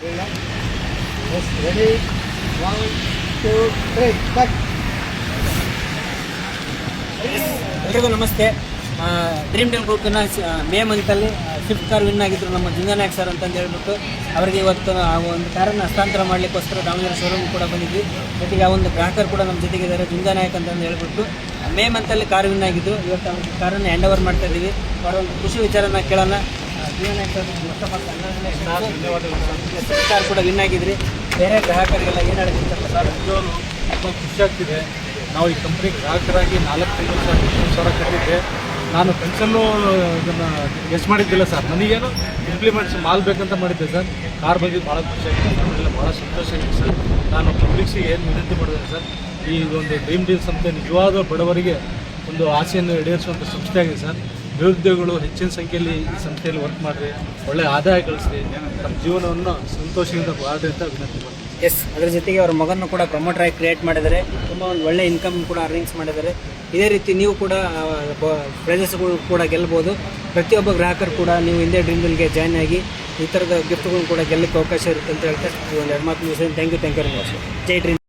Ready 1 2 3 cut. ಎಲ್ರಿಗೂ ನಮಸ್ತೆ. Dream deal ಗ್ರೂಪಿನ ಮೇ ಮಂತಲ್ಲಿ ಸ್ವಿಫ್ಟ್ ಕಾರ್ ವಿನ್ ಆಗಿದ್ದರು ನಮ್ಮ ಜುಂಜಾನಾಯಕ್ ಸರ್ ಅಂತಂದು ಹೇಳ್ಬಿಟ್ಟು ಅವರಿಗೆ ಇವತ್ತು ಆ ಒಂದು ಕಾರನ್ನು ಹಸ್ತಾಂತರ ಮಾಡಲಿಕ್ಕೋಸ್ಕರ ದಾವಣಗೆರೆ ಶೋರೂಮ್ ಕೂಡ ಬಂದಿದ್ವಿ. ಜೊತೆಗೆ ಆ ಒಂದು ಗ್ರಾಹಕರು ಕೂಡ ನಮ್ಮ ಜೊತೆಗಿದ್ದಾರೆ, ಜುಂಜಾನಾಯಕ್ ಅಂತಂದು ಹೇಳ್ಬಿಟ್ಟು ಮೇ ಮಂತಲ್ಲಿ ಕಾರ್ ವಿನ್ ಆಗಿದ್ದು. ಇವತ್ತು ಅವ್ರಿಗೆ ಕಾರನ್ನು ಹ್ಯಾಂಡ್ ಓವರ್ ಮಾಡ್ತಾ ಇದ್ದೀವಿ. ಅವರ ಒಂದು ಖುಷಿ ವಿಚಾರನ ಕೇಳೋಣ. ಜುಂಜಾನಾಯಕ್ ಸರ್ ಕಾರ್ ಕೂಡ ವಿನ್ ಆಗಿದ್ರಿ, ಬೇರೆ ಗ್ರಾಹಕರಿಗೆಲ್ಲ ಏನು ಹೇಳ್ತಿರ್ತಾರೆ ಸರ್? ತುಂಬ ಖುಷಿ ಆಗ್ತಿದೆ. ನಾವು ಈ ಕಂಪ್ನಿಗೆ ಗ್ರಾಹಕರಾಗಿ 4-5 ಸಾವಿರ ಕಟ್ಟಿದ್ದೆ. ನಾನು ಪೆನ್ಷನ್ನು ಇದನ್ನು ಗೆಸ್ ಮಾಡಿದ್ದಿಲ್ಲ ಸರ್. ನನಗೇನು ಇಂಪ್ಲಿಮೆಂಟ್ಸ್ ಮಾಲ್ ಬೇಕಂತ ಮಾಡಿದ್ದೆ ಸರ್. ಕಾರ್ ಬಂದಿದ್ದು ಭಾಳ ಖುಷಿ ಆಗಿದೆ, ನಮಗೆಲ್ಲ ಭಾಳ ಸಂತೋಷ ಆಗಿದೆ ಸರ್. ನಾನು ಪಬ್ಲಿಕ್ಸಿಗೆ ಏನು ವಿನಂತಿ ಮಾಡಿದೆ ಸರ್, ಈ ಒಂದು ಡ್ರೀಮ್ ಡೀಲ್ ಸಂಸ್ಥೆ ನಿಜವಾದ ಬಡವರಿಗೆ ಒಂದು ಆಸೆಯನ್ನು ಈಡೇರಿಸುವಂಥ ಸಂಸ್ಥೆ ಆಗಿದೆ ಸರ್. ನಿರುದ್ಯೋಗಿಗಳು ಹೆಚ್ಚಿನ ಸಂಖ್ಯೆಯಲ್ಲಿ ಈ ಸಂಸ್ಥೆಯಲ್ಲಿ ವರ್ಕ್ ಮಾಡಿರಿ, ಒಳ್ಳೆಯ ಆದಾಯ ಗಳಿಸ್ರಿ, ನಮ್ಮ ಜೀವನವನ್ನು ಸಂತೋಷದಿಂದ ಬಾಳ್ರಿ ಅಂತ ವಿನಂತಿ ಮಾಡ್ತೀನಿ. ಎಸ್, ಅದರ ಜೊತೆಗೆ ಅವ್ರ ಮಗನ್ನು ಕೂಡ ಪ್ರಮೋಟರ್ ಆಗಿ ಕ್ರಿಯೇಟ್ ಮಾಡಿದ್ದಾರೆ. ತುಂಬ ಒಂದು ಒಳ್ಳೆ ಇನ್ಕಮ್ ಕೂಡ ಅರ್ನಿಂಗ್ಸ್ ಮಾಡಿದ್ದಾರೆ. ಇದೇ ರೀತಿ ನೀವು ಕೂಡ ಪ್ರೈಸಸ್ಗಳು ಕೂಡ ಗೆಲ್ಬೋದು. ಪ್ರತಿಯೊಬ್ಬ ಗ್ರಾಹಕರು ಕೂಡ ನೀವು ಹಿಂದೆ ಡ್ರೀಮ್ ಡೀಲ್ಗೆ ಜಾಯ್ನ್ ಆಗಿ ಈ ಥರದ ಗಿಫ್ಟ್ಗಳನ್ನು ಕೂಡ ಗೆಲ್ಲಕ್ಕೆ ಅವಕಾಶ ಇರುತ್ತೆ ಅಂತ ಹೇಳ್ತಾ ಒಂದು ಎರಡು ಮಾತು ಮುಗಿಸಿ. Thank you very much. ಜೈ ಡ್ರೀಮ್.